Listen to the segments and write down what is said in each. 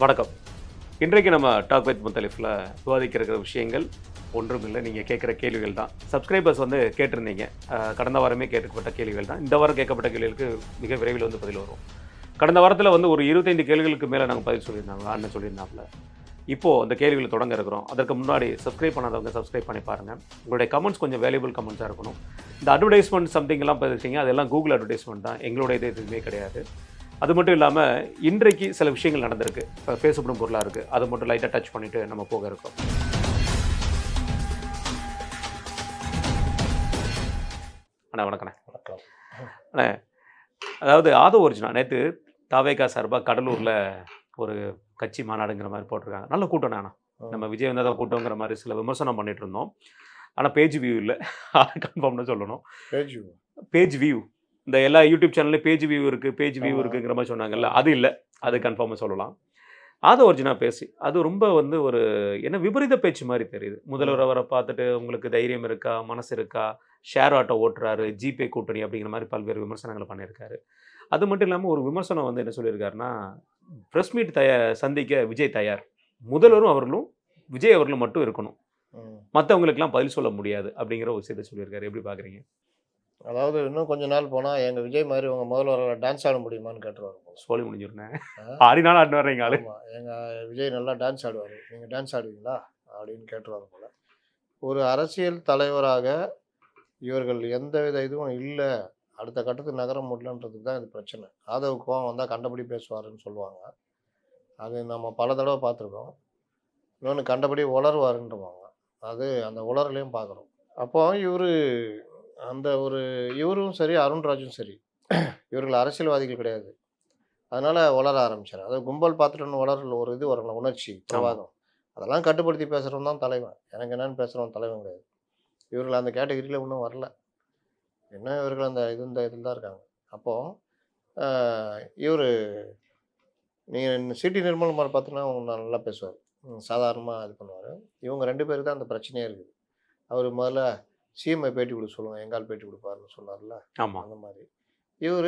வணக்கம். இன்றைக்கு நம்ம டாக் வித் முத்தலிஃபில் விவாதிக்கிற விஷயங்கள் ஒன்றும் இல்லை, நீங்கள் கேட்குற கேள்விகள் தான். சப்ஸ்கிரைபர்ஸ் கேட்டிருந்தீங்க. கடந்த வாரமே கேட்கப்பட்ட கேள்விகள் தான். இந்த வாரம் கேட்கப்பட்ட கேள்விகளுக்கு மிக விரைவில் பதில் வரும். கடந்த வாரத்தில் ஒரு 25 கேள்விகளுக்கு மேலே நாங்கள் பதில் சொல்லியிருந்தாங்க, அண்ணன் சொல்லியிருந்தாப்புல. இப்போது அந்த கேள்விகளை தொடங்க இருக்கிறோம். அதற்கு முன்னாடி சப்ஸ்கிரைப் பண்ணாதவங்க சப்ஸ்கிரைப் பண்ணி பாருங்கள். உங்களுடைய கமெண்ட்ஸ் கொஞ்சம் வேல்யூபிள் கமெண்ட்ஸாக இருக்கணும். இந்த அட்வர்டைஸ்மெண்ட் சம்திங்லாம் பேசுகிறீங்க, அதெல்லாம் கூகுள் அட்வர்டைஸ்மெண்ட் தான், எங்களுடைய இது எதுவுமே கிடையாது. அது மட்டும் இல்லாமல் இன்றைக்கு சில விஷயங்கள் நடந்திருக்கு, இப்போ பேசப்படும் பொருளாக இருக்குது. அதை மட்டும் லைட்டாக டச் பண்ணிவிட்டு நம்ம போக இருக்கோம். அண்ணா வணக்கண்ணே. வணக்கம் அண்ணே, அதாவது ஆதவ ஒரிஜினா நேற்று தாவேகா சார்பாக கடலூரில் ஒரு கட்சி மாநாடுங்கிற மாதிரி போட்டிருக்காங்க. நல்ல கூட்டம். ஆனால் நம்ம விஜய் வந்தால் கூட்டங்கிற மாதிரி சில விமர்சனம் பண்ணிட்டு இருந்தோம். ஆனால் பேஜ் வியூ இல்லை, அது கன்ஃபார்ம்னு சொல்லணும். பேஜ் வியூ இந்த எல்லா யூடியூப் சேனல்லையும் பேஜ் வியூ இருக்குங்கிற மாதிரி சொன்னாங்கல்ல, அது இல்லை, அது கன்ஃபார்மாக சொல்லலாம். ஆதவ ஒரிஜினா பேசி அது ரொம்ப ஒரு என்ன விபரீத பேச்சு மாதிரி தெரியுது. முதல்வர் அவரை பார்த்துட்டு உங்களுக்கு தைரியம் இருக்கா, மனசு இருக்கா, ஷேர் ஆட்டோ ஓட்டுறாரு, ஜிபே கூட்டணி அப்படிங்கிற மாதிரி பல்வேறு விமர்சனங்களை பண்ணியிருக்காரு. அது மட்டும் இல்லாமல் ஒரு விமர்சனம் என்ன சொல்லியிருக்காருன்னா, ப்ரெஸ் மீட் சந்திக்க விஜய் தயார், முதல்வரும் அவர்களும் விஜய் அவர்களும் மட்டும் இருக்கணும், மற்றவங்களுக்கெல்லாம் பதில் சொல்ல முடியாது அப்படிங்கிற ஒரு விஷயத்தை சொல்லியிருக்காரு. எப்படி பார்க்குறீங்க? அதாவது இன்னும் கொஞ்ச நாள் போனால் எங்கள் விஜய் மாதிரி உங்கள் முதல்வரால் டான்ஸ் ஆட முடியுமான்னு கேட்டுருவாங்க. சொல்லி முடிஞ்சிருந்தேன், ஆடினாலும் ஆடினு வர்றீங்க ஆளு. எங்கள் விஜய் நல்லா டான்ஸ் ஆடுவார், நீங்கள் டான்ஸ் ஆடுவீங்களா அப்படின்னு கேட்டுருவாங்க போல. ஒரு அரசியல் தலைவராக இவர்கள் எந்தவித இதுவும் இல்லை, அடுத்த கட்டத்துக்கு நகர முடியலன்றதுக்கு தான் இது பிரச்சனை. ஆதவுக்கும் வந்தால் கண்டபடி பேசுவாருன்னு சொல்லுவாங்க. அது நம்ம பல தடவை பார்த்துருக்கோம். இன்னொன்று கண்டபடி உளருவாருன்றவாங்க, அது அந்த உளறலையும் பார்க்குறோம். அப்போ இவரும் சரி, அருண்ராஜும் சரி, இவர்கள் அரசியல்வாதிகள் கிடையாது. அதனால் வளர ஆரம்பிச்சார். அதாவது கும்பல் பார்த்துட்டு வளரல, ஒரு இது வரல, உணர்ச்சி பிரவாகம், அதெல்லாம் கட்டுப்படுத்தி பேசுகிறவன் தான் தலைவன். எனக்கு என்னென்னு பேசுகிறவன் தலைவன் கிடையாது. இவர்கள் அந்த கேட்டகரியில் இன்னும் வரல. என்ன இவர்கள் அந்த இதில் தான் இருக்காங்க. அப்போது நீங்கள் சிடி நிர்மல்குமார் பார்த்தீங்கன்னா அவங்க நல்லா பேசுவார், சாதாரணமாக இது பண்ணுவார். இவங்க 2 பேருக்கு தான் அந்த பிரச்சனையே இருக்குது. அவர் முதல்ல சிஎம்ஐ பேட்டி கொடுக்க சொல்லுவாங்க, எங்கால் பேட்டி கொடுப்பாருன்னு சொன்னார்ல, ஆமாம். அந்த மாதிரி இவர்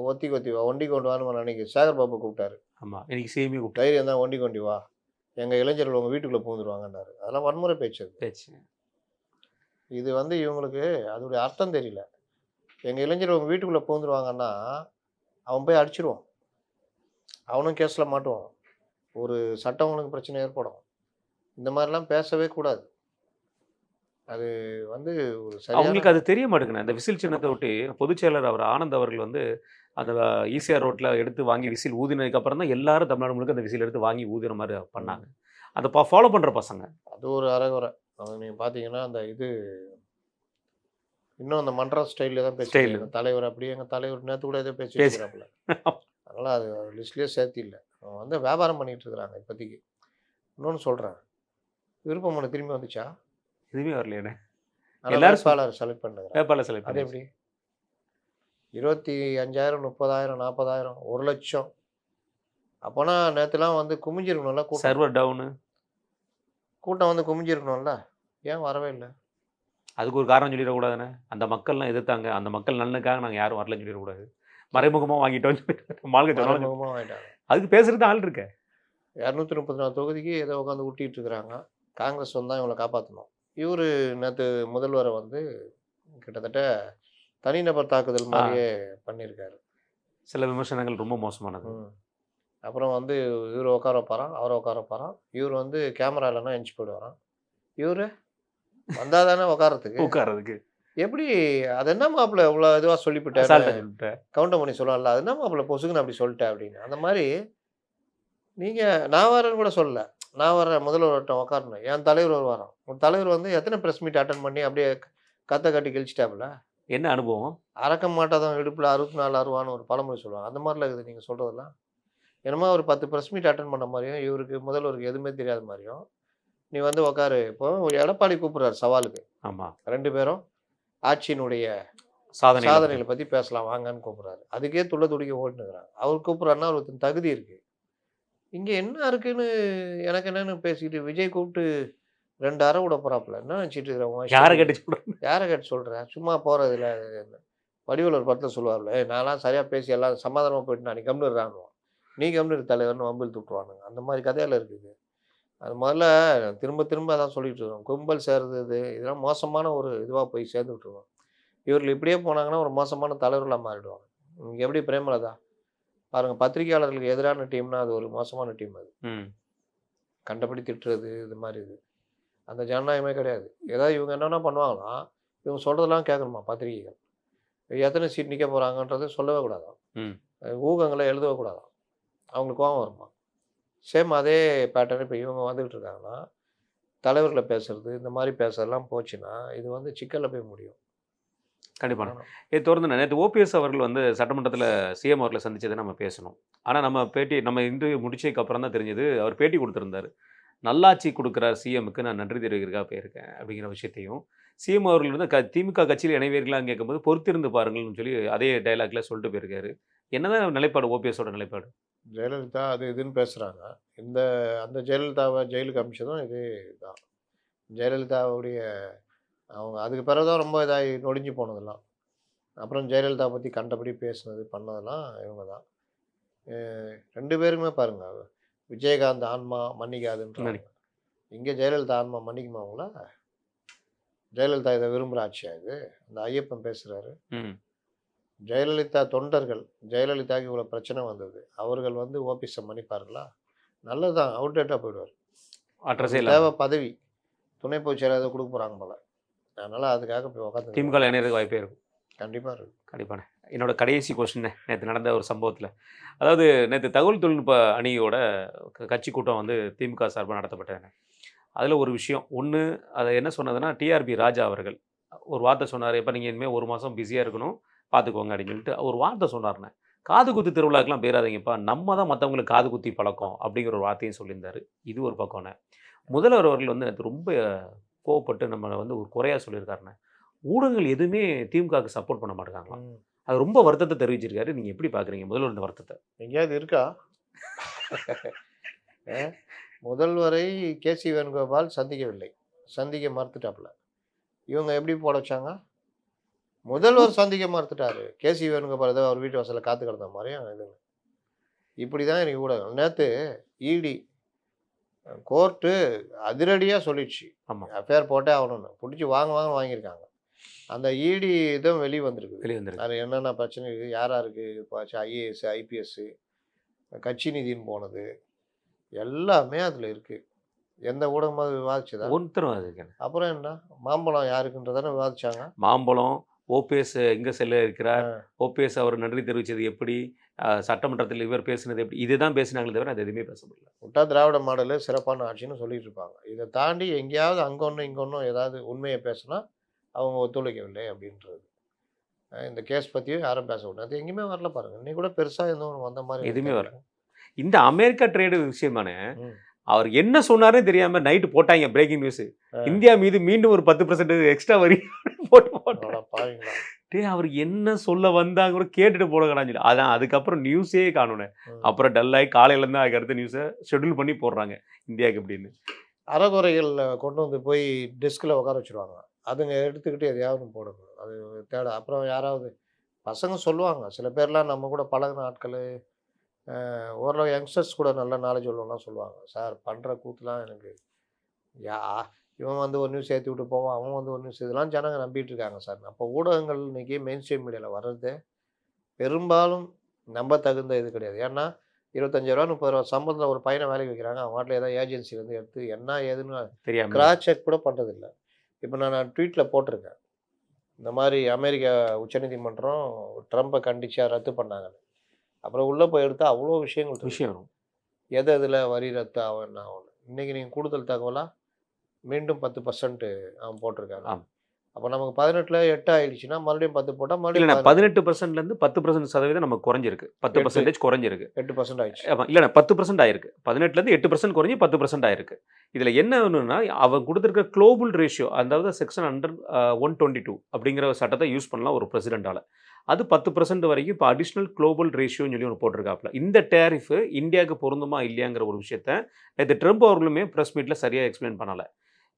ஒத்தி ஒண்டி கொண்டு வான்னு அன்றைக்கி சேகர் பாபு கூப்பிட்டாரு. ஆமாம், இன்னைக்கு சிஎம்ஐ கூப்பிட்டாரு. தைரியம் தான் ஒண்டி கொண்டி வா, எங்கள் இளைஞர்கள் உங்கள் வீட்டுக்குள்ளே பூந்துருவாங்கன்னாரு. அதெல்லாம் வன்முறை பேச்சு. இது இவங்களுக்கு அதோடைய அர்த்தம் தெரியல. எங்கள் இளைஞர்கள் உங்கள் வீட்டுக்குள்ளே பூந்துருவாங்கன்னா அவன் போய் அடிச்சிடுவான், அவனும் கேஸில் மாட்டுவான், ஒரு சட்டங்களுக்கு பிரச்சனை ஏற்படும். இந்த மாதிரிலாம் பேசவே கூடாது. அது ஒரு அவங்களுக்கு அது தெரிய மாட்டேங்குது. அந்த விசில் சின்னத்தை ஒட்டி பொதுச் செயலர் அவர் ஆனந்த் அவர்கள் அந்த ஈசிஆர் ரோட்டில் எடுத்து வாங்கி விசில் ஊதினதுக்கு அப்புறம் தான் எல்லாரும் தமிழ்நாடு முழுக்க அந்த விசில் எடுத்து வாங்கி ஊதுற மாதிரி பண்ணாங்க. அதை ஃபாலோ பண்ணுற பசங்க அது ஒரு அரைகுறை. நீங்கள் பார்த்தீங்கன்னா அந்த இன்னும் அந்த மன்ற ஸ்டைலில் தான் பேசுகிறேன். எங்கள் தலைவர் அப்படியே, எங்கள் தலைவர் நேற்று கூட எதோ பேசுகிறாப்புல. அதனால் அது லிஸ்ட்லேயே சேர்த்து இல்லை. அவங்க வியாபாரம் பண்ணிகிட்டு இருக்கிறாங்க இப்போதைக்கு. இன்னொன்று சொல்கிறேன், விருப்பம் மனு திரும்பி வந்துச்சா? எதுவுமே வரலையே. எல்லாரும் வேட்பாளர் செலக்ட் பண்ணுறாங்க. வேட்பாளர் செலக்ட் அது எப்படி 25,000 30,000 40,000 1 லட்சம்? அப்போனா நேற்றுலாம் குமிஞ்சிருக்கணும்ல, கூட்டம் சர்வர் டவுனு, கூட்டம் குமிஞ்சிருக்கணும்ல, ஏன் வரவே இல்லை? அதுக்கு ஒரு காரணம் சொல்லிடக்கூடாதுன்னு அந்த மக்கள்லாம் எதிர்த்தாங்க. அந்த மக்கள் நலனுக்காக நாங்கள் யாரும் வரலன்னு சொல்லிடக்கூடாது. மறைமுகமாக வாங்கிட்டோம், மறைமுகமாக வாங்கிட்டாங்க. அதுக்கு பேசுறது ஆள் இருக்க. 234 தொகுதிக்கு ஏதோ உட்காந்து ஊட்டிகிட்டு இருக்கிறாங்க. காங்கிரஸ் வந்தால் இவங்களை காப்பாற்றணும். இவர் நேற்று முதல்வரை கிட்டத்தட்ட தனிநபர் தாக்குதல் மாதிரியே பண்ணியிருக்காரு. சில விமர்சனங்கள் ரொம்ப மோசமானது. அப்புறம் இவர் உட்கார வைப்பாராம், அவரை உட்கார வைப்பாராம். இவர் கேமரா இல்லைன்னா எஞ்சி போயிடுவாராம். இவர் வந்தால் தானே உட்காரத்துக்கு. எப்படி அது என்ன மாப்பிள்ள இவ்வளோ இதுவாக சொல்லிவிட்டேன், கவுண்டர் பண்ணி சொல்லல, அது என்ன மாப்பிள்ள பொசுக்குன்னு அப்படி சொல்லிட்டேன் அப்படின்னு. அந்த மாதிரி நான் வரேன்னு கூட சொல்லலை, நான் வர்றேன், முதல்வர்கிட்ட உட்காரணும், என் தலைவர் வருவாராம். ஒரு தலைவர் எத்தனை ப்ரெஸ் மீட் அட்டன் பண்ணி அப்படியே கத்த கட்டி கழிச்சிட்டாப்புல. என்ன அனுபவம்? அறக்க மாட்டாதான் இடுப்பில் 64 அருவான்னு ஒரு பழமொழி சொல்லுவாங்க. அந்த மாதிரிலாம் இருக்குது நீங்கள் சொல்கிறதெல்லாம். என்னமோ ஒரு 10 ப்ரெஸ் மீட் அட்டன் பண்ண மாதிரியும், இவருக்கு முதல்வருக்கு எதுவுமே தெரியாத மாதிரியும். நீ உட்காரு. இப்போ ஒரு எடப்பாடி கூப்பிட்றாரு சவாலுக்கு. ஆமாம், 2 பேரும் ஆட்சியினுடைய சாதனைகளை பற்றி பேசலாம் வாங்கன்னு கூப்பிட்றாரு. அதுக்கே துள்ள துடிக்க ஓட்டுனுக்குறாங்க. அவர் கூப்பிட்றாருன்னா அவருக்கு தகுதி இருக்குது. இங்கே என்ன இருக்குன்னு எனக்கு என்னென்னு பேசிக்கிட்டு விஜய் கூப்பிட்டு 2 அரை விட போகிறாப்புல. என்ன நினச்சிட்டு இருக்கிறவங்க? யாரை கேட்டு சொல்கிறேன்? சும்மா போகிறதில்ல. வடிவேல் ஒரு படத்தில் சொல்லுவார்ல, நான்லாம் சரியாக பேசி எல்லாம் சமாதானமாக போயிட்டு நான் கம்னுறானுவோம். நீ கம்யூனிஸ்ட் தலைவர்னு வம்பில் தூட்டுவானுங்க. அந்த மாதிரி கதையில இருக்குது. அது முதல்ல திரும்ப திரும்ப அதான் சொல்லிட்டு இருக்கோம். கும்பல் சேர்றது இதெல்லாம் மோசமான ஒரு இதுவா போய் சேர்ந்துட்டு இருக்கோம். இவர்கள் இப்படியே போனாங்கன்னா ஒரு மோசமான தலைவர்களா மாறிடுவாங்க. இங்க எப்படி பிரேமலதா பாருங்க, பத்திரிகையாளர்களுக்கு எதிரான டீம்னா அது ஒரு மோசமான டீம் அது. ம். கண்டபடி திட்டுறது இது மாதிரி இது. அந்த ஜனநாயகமே கிடையாது. ஏதாவது இவங்க என்னென்ன பண்ணுவாங்கன்னா, இவங்க சொல்றதெல்லாம் கேட்கணுமா பத்திரிகைகள். எத்தனை சீட் நிக்க போறாங்கன்றத சொல்லவே கூடாதாம். ம். ஊகங்களை எழுதவே கூடாதாம். அவங்களுக்கு கோவம் வருமா. சேம் அதே பேட்டர்ன் இப்போ இவங்க வந்துகிட்டு இருக்காங்கன்னா, தலைவர்களை பேசுறது, இந்த மாதிரி பேசுறதெல்லாம் போச்சுன்னா, இது வந்து சிக்கல்ல போய் முடியும். கண்டிப்பான. இதை தொடர்ந்து நேற்று ஓபிஎஸ் அவர்கள் வந்து சட்டமன்றத்தில் சிஎம் அவர்களை சந்திச்சதை நம்ம பேசணும். ஆனால் நம்ம இன்டர்வியூ முடிச்சதுக்கு அப்புறம் தான் தெரிஞ்சது, அவர் பேட்டி கொடுத்திருந்தாரு. நல்லாட்சி கொடுக்குறார் சிஎம்முக்கு, நான் நன்றி தெரிவிக்கிறதுக்காக போயிருக்கேன் அப்படிங்கிற விஷயத்தையும், சிஎம் அவர்கள் வந்து திமுக கட்சியில் இணைவீர்களான்னு கேட்கும்போது பொறுத்திருந்து பாருங்கள்னு சொல்லி அதே டைலாக்ல சொல்லிட்டு போயிருக்காரு. என்னதான் நிலைப்பாடு ஓபிஎஸோட நிலைப்பாடு? ஜெயலலிதா அது இதுன்னு பேசுறாங்க. அந்த ஜெயலலிதாவை ஜெயிலுக்கு அனுப்பிச்சதும் இதே தான். ஜெயலலிதாவுடைய அவங்க அதுக்கு பிறகு தான் ரொம்ப இதாகி நொடிஞ்சு போனதெல்லாம். அப்புறம் ஜெயலலிதா பத்தி கண்டபடி பேசுனது, பண்ணதெல்லாம் இவங்க தான். 2 பேருமே பாருங்க, விஜயகாந்த் ஆன்மா மன்னிக்காதுன்றாங்க. இங்க ஜெயலலிதா ஆன்மா மன்னிக்குமா அவங்கள? ஜெயலலிதா இதை விரும்புகிற ஆட்சியா இது? அந்த ஐயப்பன் பேசுறாரு. ம். ஜெயலலிதா தொண்டர்கள், ஜெயலலிதாவுக்கு இவ்வளோ பிரச்சனை வந்தது. அவர்கள் வந்து ஓபிஎஸ்ஸை மன்னிப்பார்களா? நல்லதுதான், அவுட்டேட்டாக போயிடுவார். தேவை பதவி, துணை பொதுச் செயலாளர் கொடுக்க போகிறாங்க போல. அதனால் அதுக்காக போய் உட்காந்து திமுக இணையறதுக்கு வாய்ப்பே இருக்கும். கண்டிப்பாக இருக்கும். கண்டிப்பான. என்னோட கடைசி கொஸ்டின் நேற்று நடந்த ஒரு சம்பவத்தில், அதாவது நேற்று தகவல் தொழில்நுட்ப அணியோட கட்சி கூட்டம் வந்து திமுக சார்பாக நடத்தப்பட்டது. அதில் ஒரு விஷயம் ஒன்று, அதை என்ன சொன்னதுன்னா, டிஆர்பி ராஜா அவர்கள் ஒரு வார்த்தை சொன்னார். எப்போ நீங்கள் இனிமேல் 1 மாதம் பிஸியாக இருக்கணும், பார்த்துக்கோங்க அப்படின்னு சொல்லிட்டு ஒரு வார்த்தை சொன்னார்ண்ணே. காது குத்து திருவிழாக்கெலாம் போயிடாதீங்கப்பா, நம்ம தான் மற்றவங்களுக்கு காது குத்தி பழக்கம் அப்படிங்கிற ஒரு வார்த்தையும் சொல்லியிருந்தார். இது ஒரு பக்கம்ண்ணே. முதல்வர் அவர்கள் வந்து நேற்று ரொம்ப கோவப்பட்டு நம்மளை வந்து ஒரு குறையாக சொல்லியிருக்காருண்ணே. ஊடகங்கள் எதுவுமே திமுகவுக்கு சப்போர்ட் பண்ண மாட்டேங்காங்களாம். அது ரொம்ப வருத்தத்தை தெரிவிச்சிருக்காரு. நீங்கள் எப்படி பார்க்குறீங்க முதல்வர் இந்த வருத்தத்தை? எங்கேயாவது இருக்கா? முதல்வரை கேசி வேணுகோபால் சந்திக்கவில்லை, சந்திக்க மறுத்துட்டாப்புல. இவங்க எப்படி போட வச்சாங்க? முதல்வர் சந்திக்க மறுத்துட்டாரு. கேசி வேணுகோபால் ஏதோ அவர் வீட்டு வாசலில் காத்து கிடந்த மாதிரியும் இது. இப்படி தான் எனக்கு ஊடகம். நேற்று இடி கோர்ட்டு அதிரடியாக சொல்லிடுச்சு, ஆமாம், எஃப்ஐஆர் போட்டே ஆகணும்னு. பிடிச்சி வாங்கியிருக்காங்க. அந்த இடி இதுவும் வெளியே வந்திருக்கு. அது என்னென்ன பிரச்சனை இருக்குது, யாருக்கு இப்போ ஐஏஎஸ் ஐபிஎஸ்ஸு கட்சி நிதின்னு போனது எல்லாமே அதில் இருக்குது. எந்த ஊடகமாக விவாதிச்சதா? ஒருத்தரும் அதுக்கு. அப்புறம் என்ன, மாம்பழம் யாருக்குன்றதானே விவாதிச்சாங்க. மாம்பழம், ஓபிஎஸ் எங்கே செல்ல இருக்கிறார், ஓபிஎஸ் அவர் நன்றி தெரிவித்தது எப்படி, சட்டமன்றத்தில் இவர் பேசினது எப்படி, இதுதான் பேசினாங்களே தவிர அது எதுவுமே பேச முடியல. விட்டா திராவிட மாடலு சிறப்பான ஆட்சின்னு சொல்லிட்டு இருப்பாங்க. இதை தாண்டி எங்கேயாவது அங்கே ஒன்று இங்கே ஒன்றும் ஏதாவது உண்மையை பேசினா அவங்க ஒத்துழைக்கவில்லை அப்படின்றது. இந்த கேஸ் பற்றியும் யாரும் பேச முடியாது. அது எங்கேயுமே வரல பாருங்கள். இன்னைக்கு கூட பெருசாக எதுவும் வந்த மாதிரி எதுவுமே வரல. இந்த அமெரிக்கா ட்ரேடு விஷயமானே, அவர் என்ன சொன்னாரே தெரியாம நைட்டு போட்டாங்க பிரேக்கிங் நியூஸ். இந்தியா மீது மீண்டும் ஒரு 10% எக்ஸ்ட்ரா வரி போட்டு. அவர் என்ன சொல்ல வந்தாங்க கூட கேட்டுட்டு போடுங்கடான்னு சொல்லி. அதான் அதுக்கப்புறம் நியூஸே காணோன்னு. அப்புறம் டல்லாகி காலையிலேருந்து அதுக்கு அடுத்த நியூஸை ஷெட்யூல் பண்ணி போடுறாங்க இந்தியாவுக்கு அப்படின்னு. அறகுறைகள் கொண்டு வந்து போய் டெஸ்கில் உட்கார வச்சுருவாங்க. அதுங்க எடுத்துக்கிட்டு எதையாவது போடணும். அது தேட. அப்புறம் யாராவது பசங்க சொல்லுவாங்க, சில பேர்லாம் நம்ம கூட பழகின ஆட்கள், ஓரளவு யங்ஸ்டர்ஸ் கூட நல்ல நாலேஜ் உள்ளவங்கலாம் சொல்லுவாங்க, சார் பண்ணுற கூத்துலாம் எனக்கு இவன் வந்து ஒரு நியூஸ் ஏற்றி விட்டு போவான், அவன் வந்து ஒரு நியூஸ், இதெல்லாம் ஜனங்க நம்பிட்டு இருக்காங்க சார். அப்போ ஊடகங்கள் இன்றைக்கி மெயின் ஸ்ட்ரீம் மீடியாவில் வர்றது பெரும்பாலும் நம்ப தகுந்த இது கிடையாது. ஏன்னா 25,000 30,000 சம்பளத்தில் ஒரு பையனை வேலைக்கு வைக்கிறாங்க. அவங்க வாட்டில் ஏதாவது ஏஜென்சிலேருந்து எடுத்து என்ன ஏதுன்னு தெரியாமல் கிராஸ் செக் கூட பண்ணுறதில்ல. இப்போ நான் ட்வீட்டில் போட்டிருக்கேன், இந்த மாதிரி அமெரிக்கா உச்சநீதிமன்றம் ட்ரம்ப்பை கண்டிச்சா ரத்து பண்ணாங்கன்னு. அப்புறம் உள்ளே போய் எடுத்தால் அவ்வளோ விஷயம் எதில் வரி ரத்து ஆகும் என்ன ஆகும். இன்றைக்கி நீங்கள் கூடுதல் தகவலாக மீண்டும் 10% அவன் போட்டிருக்காங்க. அப்போ நமக்கு 18ல் 8 ஆயிடுச்சுன்னா மறுபடியும் 10 போட்டால் மறுபடியும் 18%லேருந்து 10% நமக்கு குறைஞ்சிருக்கு. 10% குறைஞ்சிருக்கு. 8% ஆயிடுச்சு. ஆமாம், இல்லைண்ணா 10% ஆயிருக்கு. 18லேருந்து 8% குறைஞ்சி 10% ஆயிருக்கு. இதில் என்ன ஒன்றுனா, அவன் கொடுத்துருக்க குளோபல் ரேஷியோ, அதாவது செக்ஷன் 122 அப்படிங்கிற சட்டத்தை யூஸ் பண்ணலாம் ஒரு பிரசிடென்ட்டால். அது 10% வரைக்கும் இப்போ அடிஷ்னல் குளோபல் ரேஷியோன்னு சொல்லி ஒன்று போட்டிருக்காப்புல. இந்த டேரிஃபு இந்தியாவுக்கு பொருந்துமா இல்லையாங்கிற ஒரு விஷயத்த நேற்று ட்ரம்ப் அவர்களுமே ப்ரெஸ் மீட்டில் சரியாக எக்ஸ்பிளைன் பண்ணலை.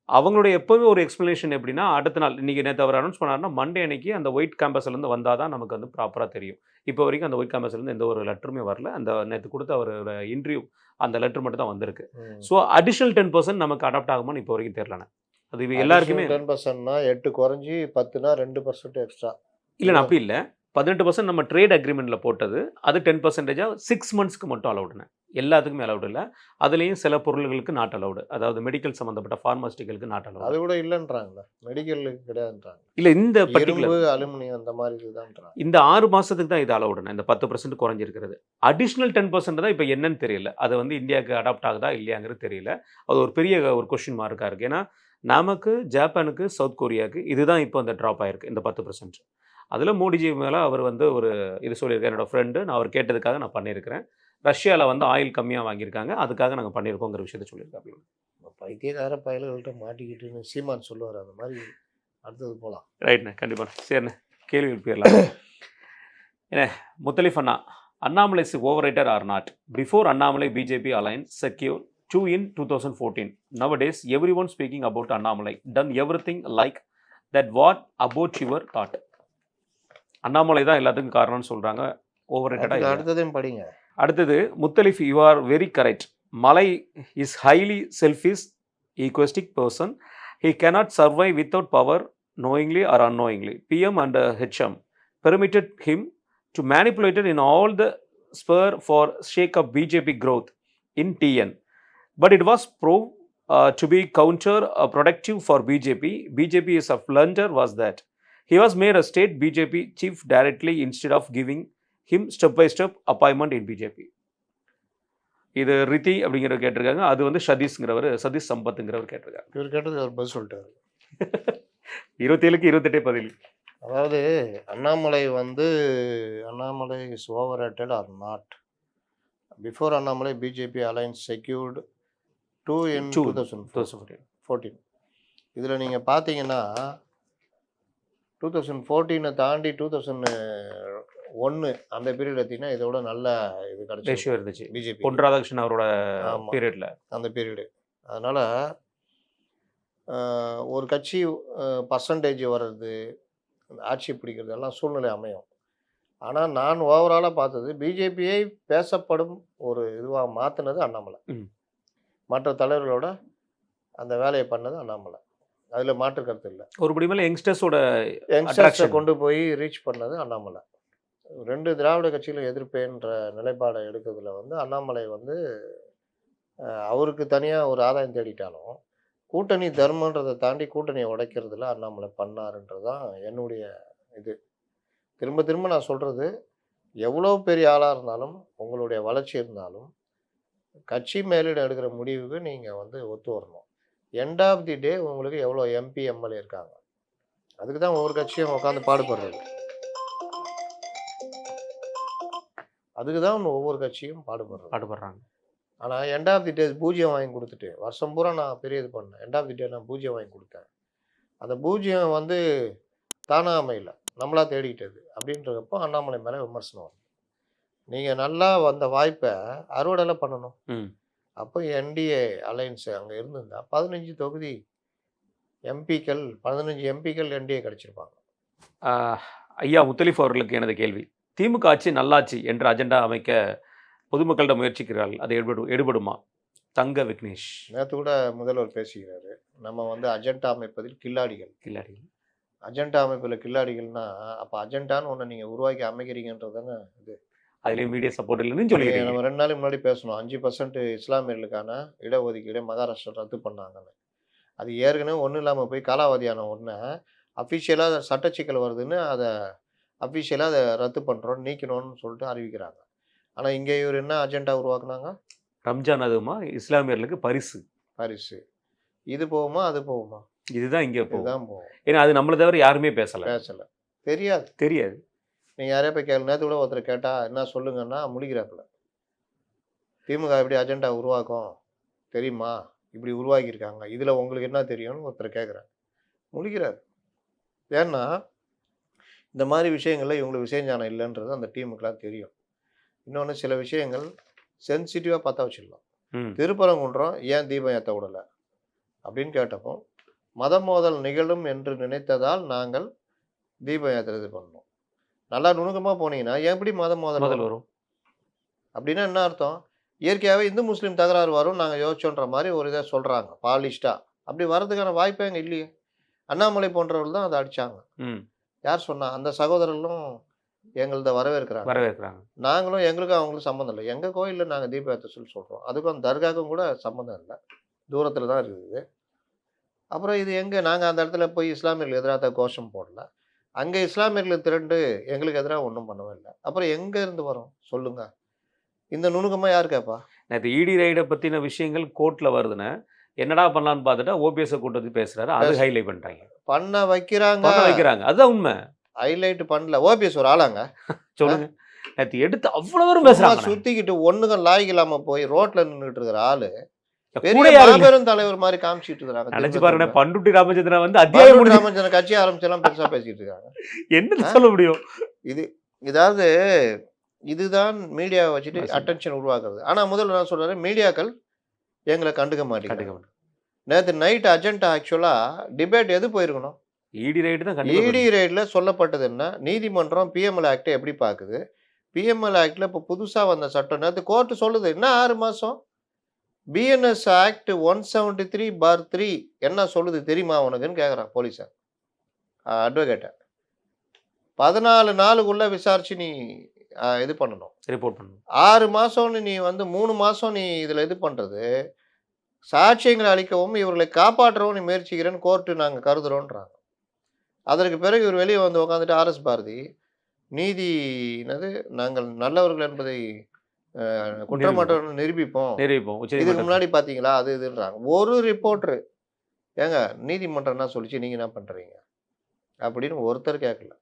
அவங்களுடைய எப்போவுமே ஒரு எக்ஸ்ப்ளனேஷன் எப்படின்னா, அடுத்த நாள் இன்னைக்கு நேத்து அவர் அனௌன்ஸ் பண்ணாருன்னா, மண்டே அன்னைக்கு அந்த ஒயிட் கேம்பஸ்லேருந்து வந்தா தான் நமக்கு வந்து ப்ராப்பரா தெரியும். இப்போ வரைக்கும் அந்த ஒயிட் கேம்பஸ்லேருந்து எந்த ஒரு லெட்டருமே வரல. அந்த நேத்து குடுத்த அவரோட இன்டர்வியூ அந்த லெட்டர் மட்டும் தான் வந்திருக்கு. ஸோ அடிஷனல் 10% நமக்கு அடாப்ட் ஆகுமான்னு இப்போ வரைக்கும் தெரியலண்ணே. அது எல்லாருக்குமே 10%னா 8 குறைஞ்சி 10னா 2% எக்ஸ்ட்ரா. இல்லண்ணா அப்படி இல்ல. 18% நம்ம ட்ரேட் அக்ரீமெண்ட்ல போட்டது. அது 10%ஆ 6 மந்த்ஸ்க்கு மட்டும் அலவுடுண்ணே. எல்லாத்துக்குமே அலவுட் இல்ல. அதுலயும் சில பொருள்களுக்கு நாட் அலவுட். அதாவது மெடிக்கல் சம்பந்தப்பட்ட பார்மாஸ்யூட்டிகல்க்கு நாட் அலவுட். அது கூட இல்லன்றாங்கல்ல. மெடிக்கலுக்கு கிடையாதுன்றாங்க. இல்ல இந்த இரும்பு, பர்ட்டிகுலர் அலுமினியம் அந்த மாதிரி இதுதான்றாங்க. இந்த 6 மாசத்துக்கு தான் இது அலவுடுண்ணே. இந்த 10% குறைஞ்சிருக்கிறது. அடிஷனல் 10% தான் இப்ப என்னன்னு தெரியல. அது வந்து இந்தியாவுக்கு அடாப்ட் ஆகுதா இல்லையாங்கிறது தெரியல. அது ஒரு பெரிய ஒரு கொஸ்டின் மார்க்கா இருக்கு. ஏன்னா, நமக்கு, ஜப்பானுக்கு, சவுத் கொரியாவுக்கு இதுதான் இப்போ அந்த ட்ராப் ஆயிருக்கு. இந்த 10%. அதில மோடிஜி மேல அவர் வந்து ஒரு இது சொல்லியிருக்காரு. என்னோட ஃப்ரெண்டு நான் அவர் கேட்டதுக்காக நான் பண்ணியிருக்கிறேன். ரஷ்யால வந்து ஆயில் கம்மியா வாங்கியிருக்காங்க. அதுக்காக நாங்க பண்ணியிருக்கோங்கிற விஷயத்த சொல்லியிருக்காப்டி. பைத்தியக்கார பயல்கள்ட்ட மாட்டிக்கிட்டுன்னு சீமான் சொல்லுவார். அந்த மாதிரி அடுத்தது போகலாம். ரைட்ண்ணே. கண்டிப்பா. சரிண்ணே. கேள்விகள் போயிடலாம். ஏண்ணே முத்தலிஃப் அண்ணா, Annamalai is overrated or not? Before Annamalai BJP alliance secure 2 in 2014. Nowadays, everyone speaking about Annamalai. Done everything like that. What about your thought? Annamalai தான் எல்லாத்துக்கும் காரணம்னு சொல்றாங்க. ஓவர்ரேட்டடா இல்ல. அடுத்ததையும் படிங்க. அடுத்தது Muthalif, you are very correct. Malai is highly selfish egoistic person. He cannot survive without power, knowingly or unknowingly. PM and HM permitted him to manipulate it in all the spur for shake of BJP growth in TN. But it was proved to be counter-productive for BJP. BJP is a blunder was that he was made a state BJP chief directly instead of giving him step-by-step appointment in BJP. இது ரித்தி அப்படிங்கிறவர் கேட்டிருக்காங்க. அது வந்து சதீஷ்ங்கிறவர், சதீஷ் சம்பத்துங்கிறவர் கேட்டிருக்காங்க. இவர் கேட்டது அவர் பதில் சொல்லிட்டாரு. 27க்கு 28 பதில். அதாவது Annamalai is overrated or not? Before Annamalai BJP alliance secured 2 in 2014. இதில் நீங்கள் பார்த்தீங்கன்னா 2014 தாண்டி 2001 அந்த பீரியட் எடுத்தீங்கன்னா இதோட நல்ல இது ரேஷியோ இருந்துச்சு. பிஜேபி பொன் ராதாகிருஷ்ணன் அவரோட பீரியட்ல அந்த பீரியடு. அதனால் ஒரு கட்சி பர்சன்டேஜ் வர்றது, ஆட்சி பிடிக்கிறது எல்லாம் சூழ்நிலை அமையும். ஆனால் நான் ஓவராலாக பார்த்தது பிஜேபியை பேசப்படும் ஒரு இதுவாக மாற்றினது அண்ணாமலை. மற்ற தலைவர்களோட அந்த வேலையை பண்ணது அண்ணாமலை. அதில் மாற்று கருத்து இல்லை. ஒருபடி மேலே யங்ஸ்டர்ஸை கொண்டு போய் ரீச் பண்ணது அண்ணாமலை. 2 திராவிட கட்சிகளும் எதிர்ப்பேன்ற நிலைப்பாடை எடுக்கிறதுல வந்து அண்ணாமலை வந்து அவருக்கு தனியாக ஒரு ஆதாயம் தேடிட்டாலும் கூட்டணி தர்மன்றதை தாண்டி கூட்டணியை உடைக்கிறதுல அண்ணாமலை பண்ணாருன்றது தான் என்னுடைய இது. திரும்ப திரும்ப நான் சொல்கிறது, எவ்வளோ பெரிய ஆளாக இருந்தாலும் உங்களுடைய வளர்ச்சி இருந்தாலும் கட்சி மேலிடம் எடுக்கிற முடிவுக்கு நீங்கள் வந்து ஒத்து வரணும். எண்ட் ஆஃப் தி டே உங்களுக்கு எவ்வளோ எம்பி எம்எல்ஏ இருக்காங்க, அதுக்கு தான் ஒவ்வொரு கட்சியும் உட்காந்து பாடுபடுறது. அதுக்கு தான் ஒவ்வொரு கட்சியும் பாடுபடுறாங்க. ஆனால் எண்ட் ஆஃப் தி டே பூஜ்ஜியம் வாங்கி கொடுத்துட்டு வருஷம் பூரா நான் பெரிய இது பண்ணேன். எண்ட் ஆஃப் தி டே நான் பூஜ்ஜியம் வாங்கி கொடுத்தேன். அந்த பூஜ்ஜியம் வந்து தானாக அமையல, நம்மளா தேடிக்கிட்டது அப்படின்றப்போ அண்ணாமலை மேலே விமர்சனம் வரும். நீங்கள் நல்லா வந்த வாய்ப்பை அறுவடையில் பண்ணணும். அப்போ என்டிஏ அலையன்ஸ் அங்கே இருந்திருந்தா 15 தொகுதி எம்பிக்கள் 15 எம்பிக்கள் என்டிஏ கிடைச்சிருப்பாங்க. ஐயா முத்தலிஃப் அவர்களுக்கு எனது கேள்வி, திமுக ஆட்சி நல்லாட்சி என்ற அஜெண்டா அமைக்க பொதுமக்களிடம் முயற்சிக்கிறார்கள், அது எடுபடுமா? தங்க விக்னேஷ். நேற்று கூட முதல்வர் பேசுகிறாரு, நம்ம வந்து அஜெண்டா அமைப்பதில் கில்லாடிகள். அஜெண்டா அமைப்பில் கில்லாடிகள்னா அப்போ அஜெண்டான்னு ஒன்று நீங்கள் உருவாக்கி அமைக்கிறீங்கன்றது தானே இது. அதுலேயும் மீடியா சப்போர்ட் இல்லைன்னு சொல்லி நம்ம 2 நாளைக்கு முன்னாடி பேசணும். 5% இஸ்லாமியர்களுக்கான இடஒதுக்கீடு மகாராஷ்டிரா ரத்து பண்ணாங்கன்னு. அது ஏற்கனவே ஒன்றும் இல்லாமல் போய் காலாவதியான ஒன்று அஃபிஷியலாக சட்டச்சிக்கல் வருதுன்னு அதை அஃபிஷியலாக அதை ரத்து பண்ணுறோம், நீக்கணும்னு சொல்லிட்டு அறிவிக்கிறாங்க. ஆனால் இங்கே இவர் என்ன அஜெண்டா உருவாக்குனாங்க? ரம்ஜான் அதுமா இஸ்லாமியர்களுக்கு பரிசு. இது போகுமா அது போகுமா? இதுதான் இங்கே போகும். ஏன்னா அது நம்மளை தவிர யாருமே பேசலை. தெரியாது. நீங்கள் யாரையா போய் நேற்று கூட ஒருத்தர் கேட்டால் என்ன சொல்லுங்கன்னா முடிக்கிறாப்புல. திமுக எப்படி அஜெண்டா உருவாக்கும் தெரியுமா, இப்படி உருவாக்கியிருக்காங்க, இதில் உங்களுக்கு என்ன தெரியும்னு ஒருத்தர் கேட்குறாரு, முடிக்கிறார். ஏன்னா இந்த மாதிரி விஷயங்களில் இவங்களுக்கு விஷயஞானம் இல்லைன்றது அந்த டீமுக்கெலாம் தெரியும். இன்னொன்று சில விஷயங்கள் சென்சிட்டிவாக பார்த்தா வச்சிடலாம். திருப்பரங்குன்றம் ஏன் தீபம் ஏற்ற விடலை அப்படின்னு கேட்டப்போ மத மோதல் நிகழும் என்று நினைத்ததால் நாங்கள் தீப யாத்திரை இது பண்ணோம். நல்லா நுணுக்கமாக போனீங்கன்னா எப்படி மத மோதல் முதல் வரும் வரும். அப்படின்னா என்ன அர்த்தம்? இயற்கையாகவே இந்து முஸ்லீம் தகராறு வரும் நாங்கள் யோசிச்சோன்ற மாதிரி ஒரு இதை சொல்கிறாங்க பாலிஷ்டாக. அப்படி வர்றதுக்கான வாய்ப்பே அங்கே இல்லையே. அண்ணாமலை போன்றவர்கள் தான் அதை அடித்தாங்க. யார் சொன்னா? அந்த சகோதரர்களும் எங்களத வரவேற்கிறாங்க. நாங்களும் எங்களுக்கும் அவங்களுக்கும் சம்மந்தம் இல்லை. எங்கள் கோயிலில் நாங்கள் தீப யாத்திரை சொல்லி சொல்கிறோம். அதுக்கும் அந்த தர்காவுக்கும் கூட சம்மந்தம் இல்லை. தூரத்தில் தான் இருக்குது. அப்புறம் இது எங்கே நாங்கள் அந்த இடத்துல போய் இஸ்லாமியர்களுக்கு எதிராக கோஷம் போடல. அங்கே இஸ்லாமியர்களுக்கு திரண்டு எங்களுக்கு எதிராக ஒன்றும் பண்ணவே இல்லை. அப்புறம் எங்கே இருந்து வரும் சொல்லுங்க? இந்த நுணுக்கமாக யார் கேட்பா? நேற்று இடி ரைடை பற்றின விஷயங்கள் கோர்ட்டில் வருதுன்னு என்னடா பண்ணலான்னு பார்த்துட்டா ஓபிஎஸ் கூட்டத்து பேசுறாரு. அது ஹைலைட் பண்ணிட்டாங்க. பண்ண வைக்கிறாங்க. அதுதான் உண்மை. ஹைலைட் பண்ணல. ஓபிஎஸ் ஒரு ஆளாங்க சொல்லுங்க. நேற்று எடுத்து அவ்வளோ பேரும் பேசுறாங்க. சுத்திக்கிட்டு ஒண்ணுக்கும் லாய்க்கு இல்லாம போய் ரோட்ல நின்றுட்டு இருக்கிற ஆளு பெரும் தலைவர் மாதிரி காமிச்சிட்டு இருக்காங்க. நினைச்சு பாருங்க. பண்டுட்டி ராமச்சந்திரன் வந்து அத்தியாயம் ராமச்சந்திரன் கட்சி ஆரம்பிச்செல்லாம் பெருசா பேசிட்டு இருக்காங்க. என்ன சொல்ல முடியும்? இதாவது இதுதான் மீடியாவை வச்சுட்டு அட்டென்ஷன் உருவாக்குறது. ஆனா முதல்ல நான் சொல்றேன், மீடியாக்கள் எங்களை கண்டுக்க மாட்டேங்க. நேற்று நைட் அஜெண்டா ஆக்சுவலா டிபேட் எது போயிருக்கணும்? இடி ரைடு தான். இடி ரைட்ல சொல்லப்பட்டது என்ன? நீதிமன்றம் பிஎம்எல் ஆக்டை எப்படி பாக்குது? பிஎம்எல் ஆக்ட்ல இப்போ புதுசா வந்த சட்டம் நேற்று கோர்ட்டு சொல்லுது என்ன 6 மாசம். பிஎன்எஸ் ஆக்ட் 173/3 என்ன சொல்லுது தெரியுமா உனக்குன்னு கேட்குறான் போலீஸை, அட்வொகேட்டை. 14 நாளுக்குள்ள விசாரிச்சு நீ இது பண்ணணும், ரிப்போர்ட் பண்ணணும். 6 மாசம்னு நீ வந்து 3 மாசம் நீ இதில் இது பண்ணுறது சாட்சியங்களை அளிக்கவும் இவர்களை காப்பாற்றவும் நீ முயற்சிக்கிறேன்னு கோர்ட்டு நாங்கள் கருதுகிறோன்றாங்க. அதற்கு பிறகு இவர் வெளியே வந்து உட்காந்துட்டு ஆர்எஸ் பாரதி நீதி என்னது நாங்கள் நல்லவர்கள் என்பதை குற்றமற்றவர்கள் நிரூபிப்போம். இதுக்கு முன்னாடி பார்த்தீங்களா அது இதுன்றாங்க. ஒரு ரிப்போர்ட்ரு ஏங்க நீதிமன்றம் என்ன சொல்லிச்சு, நீங்கள் என்ன பண்ணுறீங்க அப்படின்னு ஒருத்தர் கேட்கல.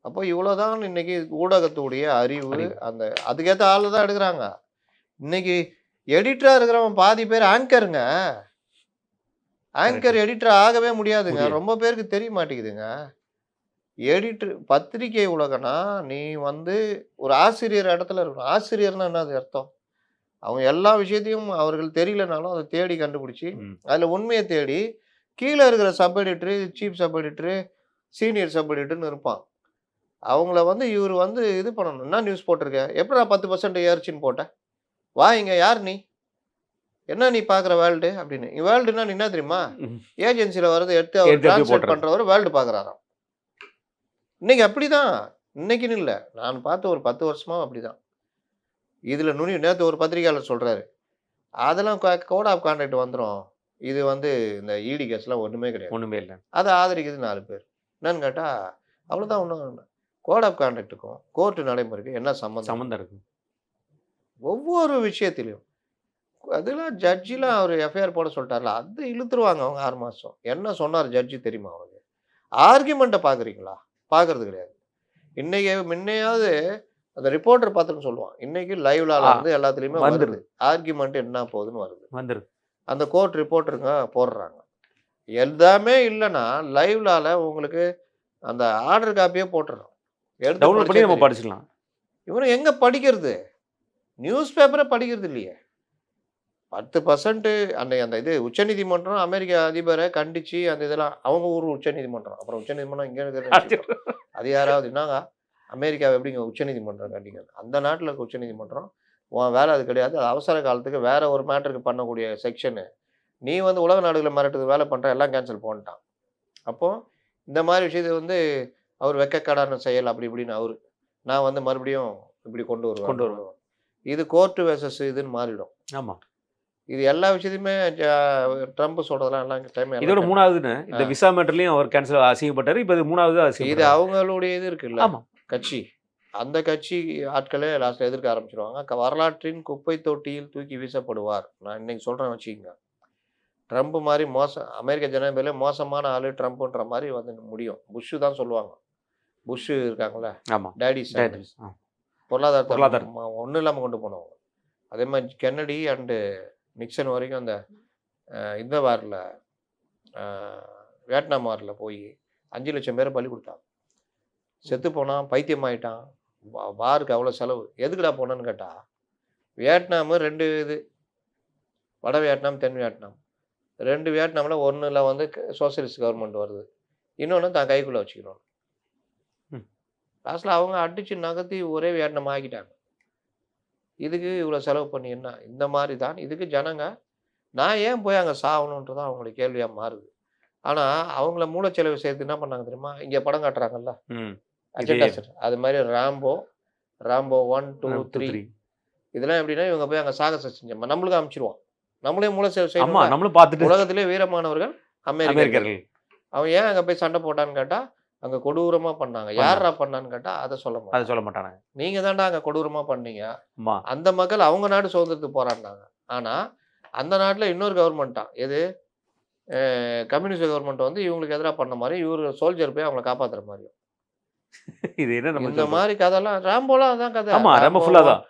அப்போ இவ்வளோதான் இன்னைக்கு ஊடகத்துடைய அறிவு. அந்த அதுக்கேற்ற ஆள் தான் எடுக்கிறாங்க. இன்னைக்கு எடிட்டராக இருக்கிறவன் பாதி பேர் ஆங்கருங்க. ஆங்கர் எடிட்டர் ஆகவே முடியாதுங்க. ரொம்ப பேருக்கு தெரிய மாட்டேங்குதுங்க. எடிட்டர் பத்திரிகை உலகனா நீ வந்து ஒரு ஆசிரியர் இடத்துல இருக்கணும். ஆசிரியர்னா என்னது அர்த்தம்? அவங்க எல்லா விஷயத்தையும் அவர்கள் தெரியலனாலும் அதை தேடி கண்டுபிடிச்சி அதில் உண்மையை தேடி கீழே இருக்கிற sub editor, chief sub editor, senior sub எடிட்டர்னு இருப்பான். அவங்கள வந்து இவர் வந்து இது பண்ணணும். என்ன நியூஸ் போட்டிருக்க, எப்படி நான் 10% ஏறிச்சின்னு போட்டேன், வா இங்க யார் நீ, என்ன நீ பார்க்குற வேர்ல்டு அப்படின்னு. வேர்ல்டுன்னா நீ என்ன தெரியுமா, ஏஜென்சியில் வரது எடுத்து அவர் டிரான்ஸ்லேட் பண்ணுறவர் வேர்ல்டு பார்க்குறாராம். இன்னைக்கு அப்படிதான். இன்னைக்குன்னு இல்லை, நான் பார்த்து ஒரு 10 வருஷமாக அப்படிதான். இதில் நேற்று ஒரு பத்திரிகையாளர் சொல்கிறாரு, அதெல்லாம் கோட் ஆஃப் கான்டாக்ட் வந்துடும், இது வந்து இந்த இடி கேஸ்லாம் ஒன்றுமே கிடையாது, ஒன்றுமே இல்லை, அதை ஆதரிக்குது 4 பேர். என்னன்னு கேட்டால் அவ்வளோதான். ஒன்றும் கோட் ஆஃப் கான்டாக்டுக்கும் கோர்ட்டு நடைமுறைக்கும் என்ன சம்மந்தம் இருக்கு? ஒவ்வொரு விஷயத்திலையும் அதெல்லாம் ஜட்ஜிலாம் அவர் எஃப்ஐஆர் போட சொல்லிட்டார்ல, அது இழுத்துருவாங்க அவங்க 6 மாதம். என்ன சொன்னார் ஜட்ஜி தெரியுமா அவனுக்கு? ஆர்கியூமெண்ட்டை பார்க்குறீங்களா? பார்க்கறது கிடையாது. இன்னைக்கு முன்னையாவது அந்த ரிப்போர்ட்டர் பார்த்துன்னு சொல்லுவான், இன்னைக்கு லைவ்லால வந்து எல்லாத்துலேயுமே வந்துடுது ஆர்கியூமெண்ட் என்ன போகுதுன்னு வருது. அந்த கோர்ட் ரிப்போர்ட்டருங்க போடுறாங்க. எல்லாமே இல்லைன்னா லைவ்லால உங்களுக்கு அந்த ஆர்டர் காப்பியே போட்டுறோம், டவுன்லோட் பண்ணி நம்ம படிச்சுக்கலாம். இவனும் எங்கே படிக்கிறது? நியூஸ் பேப்பரை படிக்கிறது இல்லையே. 10% அந்த இது உச்சநீதிமன்றம் அமெரிக்க அதிபரை கண்டிச்சு அந்த இதெல்லாம் அவங்க ஊர் உச்சநீதிமன்றம். அப்புறம் உச்சநீதிமன்றம் இங்கே இருக்கிற அது யாராவது என்னங்க அமெரிக்காவை எப்படிங்க உச்சநீதிமன்றம் கண்டிக்கிறது? அந்த நாட்டில் இருக்க உச்சநீதிமன்றம் உன் வேலை அது கிடையாது, அது அவசர காலத்துக்கு வேற ஒரு மேட்டருக்கு பண்ணக்கூடிய செக்ஷனு. நீ வந்து உலக நாடுகளை மிரட்டுக்கு வேலை பண்ணுற, எல்லாம் கேன்சல் பண்ணிட்டான். அப்போது இந்த மாதிரி விஷயத்தை வந்து அவர் வெக்கக்கடான செயல் அப்படி இப்படின்னு அவரு நான் வந்து மறுபடியும் இப்படி கொண்டு வருவேன். இது கோர்ட்டு வெர்சஸ் இதுன்னு மாறிடும். ஆமாம், இது எல்லா விஷயத்தையுமே ட்ரம்ப் சொல்றதெல்லாம் எல்லாம் டைம். இதோட 3வதுன்னு இந்த விசா மேட்டர்லையும் அவர் கேன்சல் அசிங்கப்பட்டார். இப்போ இது 3வது இது அவங்களுடைய இது இருக்குல்ல கட்சி, அந்த கட்சி ஆட்களே லாஸ்ட்ல எதிர்க்க ஆரம்பிச்சிருவாங்க. வரலாற்றின் குப்பை தொட்டியில் தூக்கி வீசப்படுவார். நான் இன்னைக்கு சொல்றேன் வச்சுக்கோங்க. ட்ரம்ப் மாதிரி அமெரிக்க ஜனாதிபதியில மோசமான ஆளு ட்ரம்ப்ன்ற மாதிரி வந்து முடியும். புஷ் தான் சொல்லுவாங்க. புஷ் இருக்காங்களே டேடிஸ், பொருளாதாரம் ஒன்றும் இல்லாமல் கொண்டு போனவங்க. அதே மாதிரி கென்னடி அண்டு நிக்சன் வரைக்கும் அந்த இந்த வாரில் வியட்நாம் வாரில் போய் 5 லட்சம் பேரை பலி கொடுத்தாங்க. செத்து போனான், பைத்தியம் ஆகிட்டான், வாருக்கு அவ்வளோ செலவு. எதுக்குடா போனான்னு கேட்டால் வியட்நாமு 2 இது, வட வியட்நாம் தென் வியட்நாம் 2 வியட்நாமில் ஒன்றில் வந்து சோசியலிஸ்ட் கவர்மெண்ட் வருது, இன்னொன்று தான் கைக்குள்ளே வச்சுக்கணும். லாஸ்ட்டில் அவங்க அடித்து நகர்த்தி ஒரே வியட்நாம் ஆக்கிட்டாங்க. இதுக்கு இவ்வளோ செலவு பண்ணி என்ன? இந்த மாதிரி தான் இதுக்கு ஜனங்க நான் ஏன் போய் அங்கே சாகணுன்றது தான் அவங்களுடைய கேள்வியாக மாறுது. ஆனால் அவங்கள மூளைச்செலவு செய்யறது என்ன பண்ணாங்க தெரியுமா? இங்கே படம் காட்டுறாங்கல்ல அஜெண்டா சார், அது மாதிரி ராம்போ 1, 2, 3 இதெல்லாம் எப்படின்னா இவங்க போய் அங்கே சாகச செஞ்சோம் நம்மளுக்கு அனுப்பிச்சிருவான். நம்மளே மூளை செலவு செய்யணும். நம்மளும் பார்த்துட்டு உலகத்திலே வீரமானவர்கள் அமெரிக்கர்கள். அவன் ஏன் அங்கே போய் சண்டை போட்டான்னு கேட்டால் அங்கே கொடூரமாக பண்ணாங்க. யாரா பண்ணான்னு கேட்டால் அதை சொல்ல மாட்டாங்க. நீங்கள் தாண்டா அங்கே கொடூரமாக பண்ணீங்க. அந்த மக்கள் அவங்க நாடு சுதந்திரத்துக்கு போராடினாங்க. ஆனால் அந்த நாட்டில் இன்னொரு கவர்மெண்ட்டான் எது கம்யூனிஸ்ட் கவர்மெண்ட் வந்து இவங்களுக்கு எதிராக பண்ண மாதிரி இவர் சோல்ஜர் போய் அவங்களை காப்பாற்றுற மாதிரியும். இது என்ன நம்ம இந்த மாதிரி கதைலாம் ராம்போலாம் அதான் கதை. ஆமா ரொம்ப ஃபுல்லாக தான்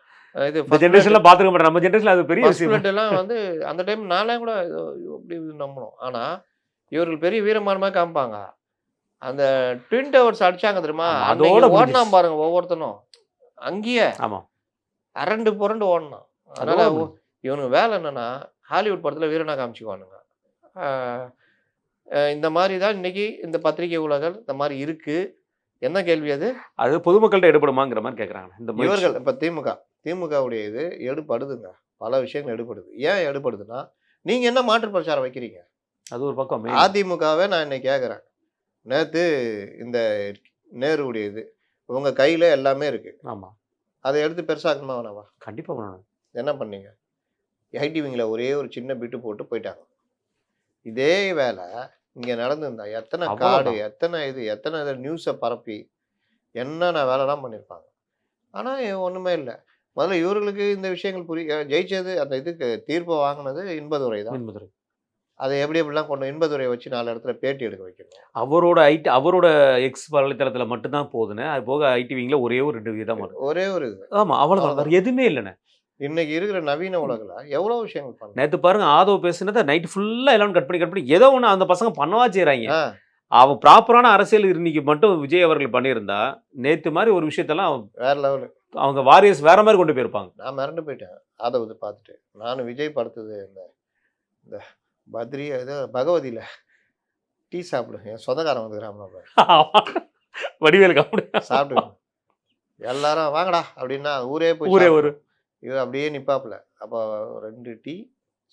இது ஜென்ரேஷன்லாம் பார்த்துக்க மாட்டோம். நம்ம ஜென்ரேஷன் அது பெரிய விஷயம் எல்லாம் வந்து அந்த டைம் நானே கூட இப்படி நம்பணும். ஆனால் இவர்கள் பெரிய வீரமான மாதிரி காமிப்பாங்க. அந்த ட்வின் டவர்ஸ் அடிச்சாங்க தெரியுமா? அதோட ஓடினா பாருங்க ஒவ்வொருத்தனும் அங்கேயே அரண்டு புரண்டு ஓடணும். அதனால இவனுக்கு வேலை என்னன்னா ஹாலிவுட் படத்தில் வீரனா காமிச்சுக்குவானுங்க. இந்த மாதிரி தான் இன்னைக்கு இந்த பத்திரிகை உலகம் இந்த மாதிரி இருக்கு. என்ன கேள்வி அது? அது பொதுமக்கள்கிட்ட எடுபடுமாங்கிற மாதிரி கேட்குறாங்க. இந்த இவர்கள் இப்போ திமுகவுடைய இது எடுபடுதுங்க. பல விஷயங்கள் எடுபடுது. ஏன் எடுபடுதுன்னா நீங்கள் என்ன மாற்று பிரச்சாரம் வைக்கிறீங்க? அது ஒரு பக்கம். அதிமுகவே நான் இன்னைக்கு கேட்குறேன். நேற்று இந்த நேருடைய இது உங்கள் கையில் எல்லாமே இருக்குது. ஆமாம், அதை எடுத்து பெருசாக்கணுமா வேணாவா? கண்டிப்பாக பண்ணணும். என்ன பண்ணீங்க? ஐடிவிங்கில் ஒரே ஒரு சின்ன பிட்டு போட்டு போயிட்டாங்க. இதே வேலை இங்கே நடந்துருந்தா எத்தனை காடு எத்தனை நியூஸை பரப்பி என்னென்ன வேலைலாம் பண்ணியிருப்பாங்க. ஆனால் ஒன்றுமே இல்லை. முதல்ல இவர்களுக்கு இந்த விஷயங்கள் ஜெயிச்சது அந்த இதுக்கு தீர்ப்பை வாங்கினது இன்பதுரை தான். அதை எப்படிலாம் கொண்டு இன்பதுரை வச்சு 4 இடத்துல பேட்டி எடுக்க வைக்கணும். அவரோட எக்ஸ் வலைத்தளத்தில் மட்டும்தான் போகுதுன்னு. அது போக ஐடிவிங்கில் ஒரே ஒரு 2 விதம் ஒரே ஒரு இது. ஆமாம், அவ்வளோதான், எதுவுமே இல்லைண்ணே. இன்னைக்கு இருக்கிற நவீன உலகில் எவ்வளோ விஷயங்கள் பண்ண. நேற்று பாருங்க ஆதவ் பேசுனதை நைட்டு ஃபுல்லாக எல்லாம் கட் பண்ணி ஏதோ ஒன்று அந்த பசங்க பண்ணவா செய்கிறாங்க. அவன் ப்ராப்பரான அரசியல் இன்னைக்கு மட்டும் விஜய் அவர்கள் பண்ணியிருந்தா நேற்று மாதிரி ஒரு விஷயத்தெல்லாம் வேற லெவலு அவங்க வாரியர்ஸ் வேற மாதிரி கொண்டு போயிருப்பாங்க. நான் மிரண்டு போயிட்டேன் ஆதவ் பார்த்துட்டு. நானும் விஜய் படுத்தது இந்த பத்ரி ஏதோ பகவதியில் டீ சாப்பிடுங்க, என் சொந்தக்காரன் வந்துக்கிறான் வடிவேல் காப்பிடு சாப்பிட்டு எல்லாரும் வாங்கடா அப்படின்னா ஊரே ஒரு இவர் அப்படியே நிற்பாப்புல. அப்போ 2 டீ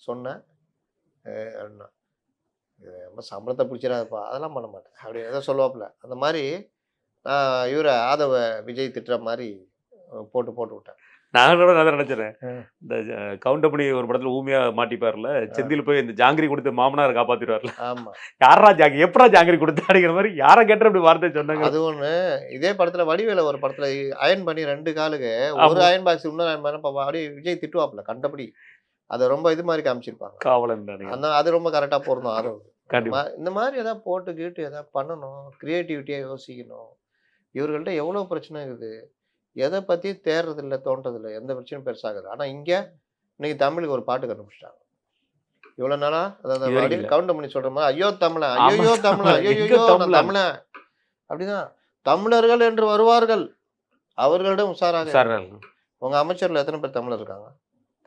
சொன்னேன். ரொம்ப சம்பளத்தை பிடிச்சிடாதுப்பா, அதெல்லாம் பண்ண மாட்டேன் அப்படி ஏதோ சொல்லுவாப்புல. அந்த மாதிரி இவரை ஆதவ விஜய் திட்டுற மாதிரி போட்டு விட்டேன். நான் கூட நான் நினைச்சேன் இந்த கவுண்டமணி ஒரு படத்துல ஊமையா மாட்டிப்பார்ல, செந்தில் போய் இந்த ஜாங்கிரி கொடுத்து மாமனாரை காப்பாத்திடுவார்ல. ஆமா, யாரா ஜாங்கி எப்படா ஜாங்கிரி கொடுத்து அப்படிங்கிற மாதிரி யாரை கேட்ட அப்படி வார்த்தை சொன்னாங்க. அது ஒண்ணு. இதே படத்துல வடிவேல ஒரு படத்துல அயன் பண்ணி 2 காலுக்கு ஒரு அயன் பாக்ஸ் இன்னொரு அயன் பண்ண அப்படியே விஜய் திட்டுவாப்புல கண்டபடி. அதை ரொம்ப இது மாதிரி காமிச்சிருப்பாங்க. காவலன் அது ரொம்ப கரெக்டா பொருந்தும். அது இந்த மாதிரி ஏதாவது போட்டு கேட்டு ஏதாவது பண்ணணும், கிரியேட்டிவிட்டியா யோசிக்கணும். இவர்கள்ட்ட எவ்வளவு பிரச்சனை இருக்குது, எதை பத்தி தேர்றதில்லை, தோன்றதில்லை, எந்த பிரச்சனையும் பெருசாகுது. ஆனா இங்க இன்னைக்கு தமிழுக்கு ஒரு பாட்டு கண்டுபிடிச்சிட்டாங்க. இவ்வளவு நாளா அதாவது கவுண்ட் பண்ணி சொல்ற மாதிரி ஐயோ தமிழன், ஐயோ தமிழன், ஐயோ தமிழன் அப்படிதான். தமிழர்கள் என்று வருவார்கள், அவர்களிடம் உஷாராக. உங்க அமைச்சர்ல எத்தனை பேர் தமிழர் இருக்காங்க?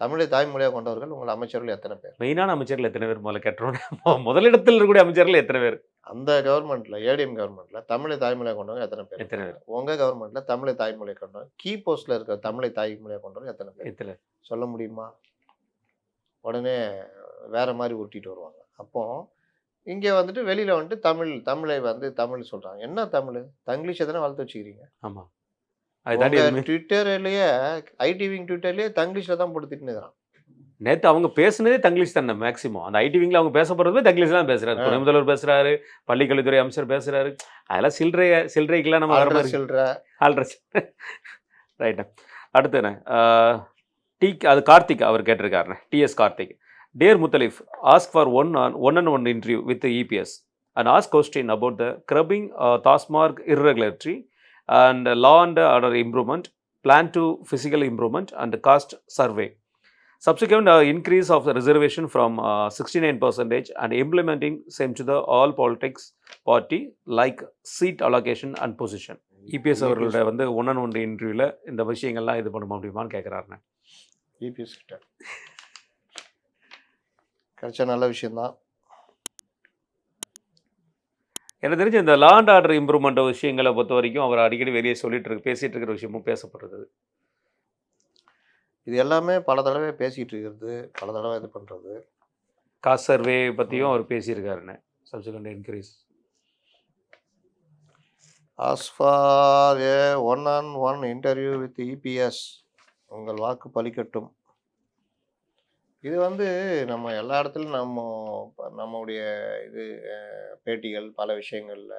தமிழை தாய்மொழியாக கொண்டவர்கள் உங்கள் அமைச்சர்கள் எத்தனை பேர்? மெயினான அமைச்சர்கள் எத்தனை பேர் முதல்ல கேட்டுறோம். முதலிடத்தில் இருக்கக்கூடிய அமைச்சர்கள் எத்தனை பேர்? அந்த கவர்மெண்ட்ல ஏடிஎம் கவர்மெண்ட்ல தமிழை தாய்மொழியாக கொண்டவங்க எத்தனை பேர்? உங்க கவர்மெண்ட்ல தமிழை தாய்மொழியை கொண்டவங்க கீ போஸ்ட்ல இருக்கிற தமிழை தாய்மொழியாக கொண்டவங்க எத்தனை பேர்? சொல்ல முடியுமா? உடனே வேற மாதிரி உருட்டிட்டு வருவாங்க. அப்போ இங்கே வந்துட்டு வெளியில வந்துட்டு தமிழை தமிழ் சொல்றாங்க. என்ன தமிழ்? தங்கிலீஷை தானே வளர்த்து வச்சுக்கிறீங்க. ஆமா, ட்விட்டர்லயே ஐடிவிங் ட்விட்டர்லயே தங்கிலீஷ்ல தான் போட்டு திட்டுறான். நேற்று அவங்க பேசுனதே தங்கிலீஷ் தானே மேக்சிமம். அந்த ஐடிவிங்கில் அவங்க பேச போகிறதுமே தங்கிலீஷ் தான் பேசுறாரு. துணை முதல்வர் பேசுறாரு, பள்ளிக்கல்வித்துறை அமைச்சர் பேசுறாரு. அதெல்லாம் சில்லறைக்கெல்லாம் நம்ம ஆல்ரெடி ரைட்டா. அடுத்து என்ன அது கார்த்திக் அவர் கேட்டிருக்காருண்ணே. TS Karthik. Dear Muthalif, ask for one interview with EPS and ask question about the grabbing TASMAC irregularity and law and order improvement, plan to physical improvement and cost survey. Subsequent increase of the reservation from 69% and implementing same to the all politics party like seat allocation and position. EPS அவர்களோட வந்து one இன்டர்வியூல இந்த விஷயங்கள்லாம் இது பண்ண முடியுமான்னு கேட்குறாருண்ணே. EPS கிட்ட கிடைச்ச நல்ல விஷயம்தான். எனக்கு தெரிஞ்சு இந்த லா அண்ட் ஆர்டர் இம்ப்ரூவ்மெண்ட் விஷயங்களை பொறுத்த வரைக்கும் அவர் அடிக்கடி வெளியே பேசிட்டு இருக்கிற விஷயமும் பேசப்படுறது. இது எல்லாமே பல தடவை பேசிகிட்டு இருக்கிறது, பல தடவை இது பண்ணுறது. காஸ்ட் சர்வே பற்றியும் அவர் பேசியிருக்காருன்னு subsequent increase. As for a one-on-one interview with EPS, உங்கள் வாக்கு பலிக்கட்டும். இது வந்து நம்ம எல்லா இடத்துலையும் நம்முடைய இது பேட்டிகள் பல விஷயங்களில்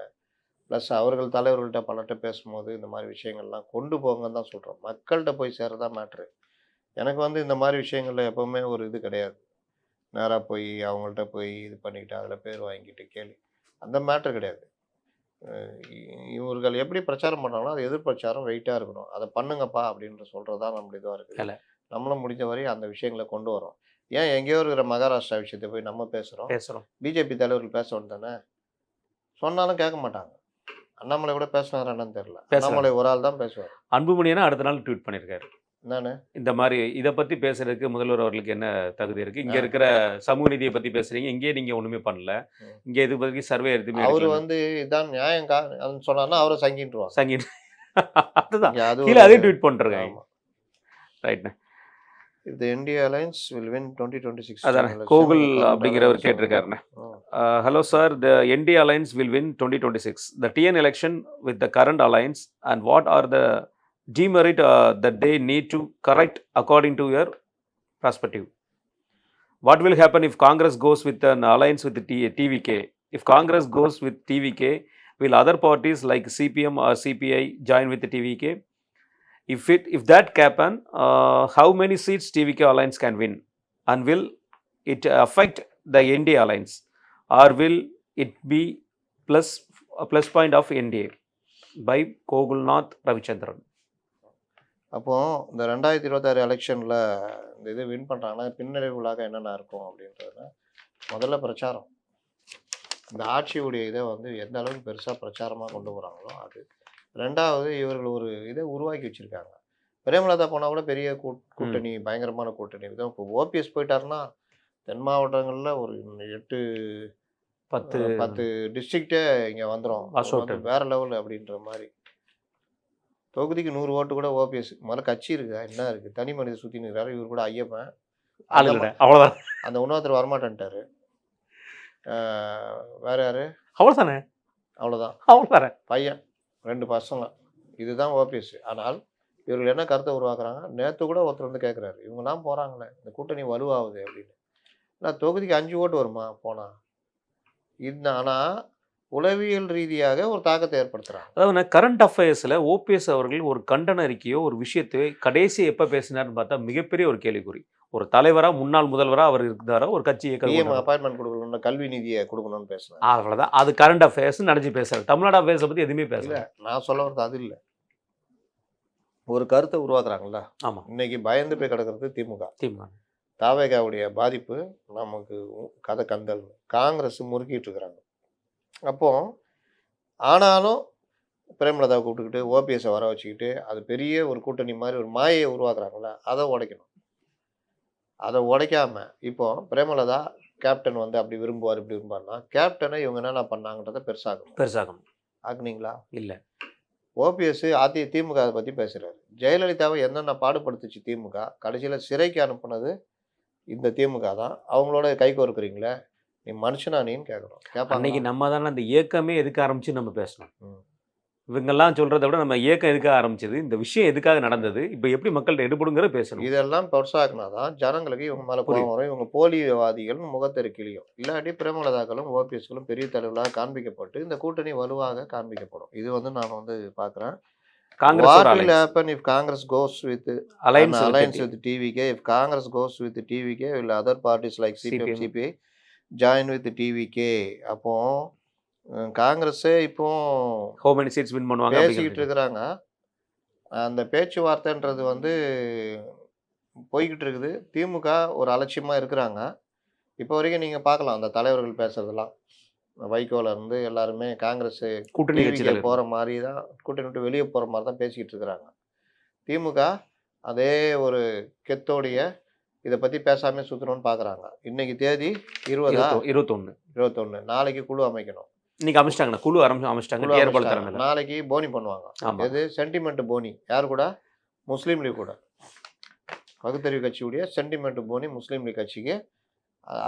ப்ளஸ் அவர்கள் தலைவர்கள்ட்ட பலர்கிட்ட பேசும்போது இந்த மாதிரி விஷயங்கள்லாம் கொண்டு போங்கன்னு தான் சொல்கிறோம். மக்கள்கிட்ட போய் சேரதான் மேட்ரு. எனக்கு வந்து இந்த மாதிரி விஷயங்களில் எப்போவுமே ஒரு இது கிடையாது. நேராக போய் அவங்கள்ட்ட போய் இது பண்ணிக்கிட்டு அதில் பேர் வாங்கிட்டு கேள்வி அந்த மேட்ரு கிடையாது. இவர்கள் எப்படி பிரச்சாரம் பண்ணாங்களோ அது எதிர்பிரச்சாரம் வெயிட்டாக இருக்கணும். அதை பண்ணுங்கப்பா அப்படின்ற சொல்கிறது தான் நம்மளுடைய இதுவாக இருக்குது. நம்மளும் முடிஞ்ச வரை அந்த விஷயங்களை கொண்டு வரோம். ஏன் எங்கேயோ இருக்கிற மகாராஷ்டிரா விஷயத்தை போய் நம்ம பேசுகிறோம். பிஜேபி தலைவர்கள் பேச தானே சொன்னாலும் கேட்க மாட்டாங்க. அண்ணாமலை கூட பேசினாரான்னு தெரியல. அண்ணாமலை ஒரு ஆள் தான் பேசுவார். அன்புமணியனா அடுத்த நாள் ட்வீட் பண்ணியிருக்காரு. நான் இந்த மாதிரி இதை பற்றி பேசுறதுக்கு முதல்வர் அவர்களுக்கு என்ன தகுதி இருக்குது? இங்கே இருக்கிற சமூக நீதியை பற்றி பேசுகிறீங்க, இங்கேயே நீங்கள் ஒன்றுமே பண்ணல, இங்கே இது பற்றி சர்வே எதுவுமே அவர் வந்து இதான் நியாயம் சொன்னார்னா அவரை சங்கிட்டுருவாங்க. சங்கிட்டு அதுதான் கீழே அதே ட்வீட் பண்ணிருக்காங்க. ரைட்ண்ணே. If the India Alliance will win 2026. அதானே கோகுல் அப்படிங்கிறவர் கேட்டிருக்காருண்ணே. Hello sir, the India Alliance will win 2026. The TN election with the current alliance and what are the demerit that they need to correct according to your perspective? What will happen if Congress goes with an alliance with the TVK? If Congress goes with TVK, will other parties like CPM or CPI join with the TVK? If that happen, how many seats TVK alliance can win, and will it affect the NDA alliance, or will it be a plus point of NDA? By Kogulnath Ravichandran. அப்போ இந்த 2026 எலெக்ஷனில் இந்த இது win பண்ணுறாங்கன்னா பின்னடைவுகளாக என்னென்ன இருக்கும் அப்படின்றதுனா, முதல்ல பிரச்சாரம். இந்த ஆட்சியுடைய இதை வந்து எந்த அளவுக்கு பெருசாக பிரச்சாரமாக கொண்டு போகிறாங்களோ அது. ரெண்டாவது இவர்கள் ஒரு இதை உருவாக்கி வச்சுருக்காங்க. பிரேமலதா போனால் கூட பெரிய கூட்டணி, பயங்கரமான கூட்டணி. இதான் இப்போ ஓபிஎஸ் போயிட்டாருன்னா தென் மாவட்டங்களில் ஒரு 8-10 டிஸ்ட்ரிக்டே இங்கே வந்துடும். வேறு லெவல் அப்படின்ற மாதிரி. தொகுதிக்கு 100 ஓட்டு கூட ஓபிஎஸ். முதல்ல கட்சி இருக்குதா என்ன இருக்குது? தனி மனித சுற்றி நிற்கிறாரு. இவர் கூட ஐயப்பன் அவ்வளோதான். அந்த இன்னொருத்தர் வரமாட்டேன்ட்டாரு. வேற யாரு? அவ்வளோதானே. அவ்வளோதான் பையன் 2 பசங்க. இதுதான் ஓபிஎஸ். ஆனால் இவர்கள் என்ன கருத்தை உருவாக்குறாங்க? நேற்று கூட ஒருத்தர் வந்து கேட்குறாரு, இவங்கெல்லாம் போகிறாங்களே இந்த கூட்டணி வலுவாகுது அப்படின்னு. ஆனால் தொகுதிக்கு 5 ஓட்டு வருமா போனால்? இது ஆனால் உளவியல் ரீதியாக ஒரு தாக்கத்தை ஏற்படுத்துகிறாங்க. அதாவது கரண்ட் அஃபேர்ஸில் ஓபிஎஸ் அவர்கள் ஒரு கண்டன அறிக்கையோ ஒரு விஷயத்தை கடைசி எப்போ பேசினார்னு பார்த்தா மிகப்பெரிய ஒரு கேள்விக்குறி. ஒரு தலைவராக முன்னாள் முதல்வராக அவர் இருந்தாரா, ஒரு கட்சி அப்பாயின்மெண்ட் கொடுக்கணும், கல்வி நிதியை கொடுக்கணும்னு பேசுகிறேன். அவ்வளோதான். அது கரண்ட் அஃபேர்ஸ் நினச்சி பேசுகிறார். தமிழ்நாடு அஃபேர்ஸை பற்றி எதுவுமே பேசல. நான் சொல்ல வரது அது இல்லை. ஒரு கருத்தை உருவாக்குறாங்களா? ஆமாம். இன்னைக்கு பயந்து போய் கிடக்கிறது திமுக. தாவேகாவுடைய பாதிப்பு நமக்கு கதை கந்தல். காங்கிரஸ் முறுக்கிட்டு இருக்கிறாங்க. அப்போ ஆனாலும் பிரேமலதாவை கூப்பிட்டுக்கிட்டு ஓபிஎஸை வர வச்சுக்கிட்டு அது பெரிய ஒரு கூட்டணி மாதிரி ஒரு மாயை உருவாக்குறாங்களா? அதை உடைக்கணும். அதை உடைக்காம இப்போ பிரேமலதா கேப்டன் வந்து அப்படி விரும்புவார் இப்படி விரும்பார்னா கேப்டனை இவங்க என்னென்ன பண்ணாங்கன்றதை பெருசாகணும். ஆக்குனீங்களா? இல்லை. ஓபிஎஸ் திமுக அதை பற்றி பேசுகிறாரு. ஜெயலலிதாவை என்னென்ன பாடுபடுத்துச்சு திமுக? கடைசியில் சிறைக்கு அனுப்புனது இந்த திமுக தான். அவங்களோட கை கோர்க்குறீங்களே, நீ மனுஷனா நீன்னு கேட்குறோம். அன்னைக்கு நம்ம தானே அந்த இயக்கமே எதுக்கு ஆரம்பிச்சு நம்ம பேசணும். இவங்கெல்லாம் சொல்கிறத விட நம்ம இயக்கம் எதுக்காக ஆரம்பிச்சது, இந்த விஷயம் எதுக்காக நடந்தது, இப்போ எப்படி மக்கள்கிட்ட எடுபடுங்கிற பேசணும். இதெல்லாம் பெருசாக்குனா தான் ஜனங்களுக்கு இவங்க மேலே கோபம் வரும். இவங்க போலிவாதிகள் முகத்தெருக்கிலையும் இல்லாட்டி பிரேமலதாக்களும் ஓபிஎஸ்களும் பெரிய தலைவர்களாக காண்பிக்கப்பட்டு இந்த கூட்டணி வலுவாக காண்பிக்கப்படும். இது வந்து நான் வந்து பார்க்குறேன். What will happen if Congress goes with alliance with TVK? If Congress goes with TVK, will other parties like CPM, CPI join with TVK? அப்போ காங்கிரஸே இப்போ how many seats win பண்ணுவாங்க பேசிக்கிட்டு இருக்கிறாங்க. அந்த பேச்சுவார்த்தைன்றது வந்து போய்கிட்டு இருக்குது. திமுக ஒரு அலட்சியமாக இருக்கிறாங்க. இப்போ வரைக்கும் நீங்கள் பார்க்கலாம் அந்த தலைவர்கள் பேசுறதெல்லாம். வைகோல இருந்து எல்லாருமே காங்கிரஸ் கூட்டணி போகிற மாதிரி தான், கூட்டணி விட்டு வெளியே போகிற மாதிரி தான் பேசிக்கிட்டு இருக்கிறாங்க. திமுக அதே ஒரு கெத்தோடைய இதை பற்றி பேசாமல் சுற்றணும்னு பார்க்குறாங்க. இன்னைக்கு தேதி 21. நாளைக்கு குழு அமைக்கணும். இன்னைக்கு அமைச்சிட்டாங்கண்ணா, குழு அமைச்சிட்டாங்க குழு டிஆர் பாலு அமைச்சிட்டாங்க. தலைமையில். நாளைக்கு போனி பண்ணுவாங்க. ஆமாம். எது சென்டிமெண்ட் போனி யார் கூட? முஸ்லீம் லீக் கூட. பகுத்தறிவு கட்சியுடைய சென்டிமெண்ட் போனி முஸ்லீம் லீக் கட்சிக்கு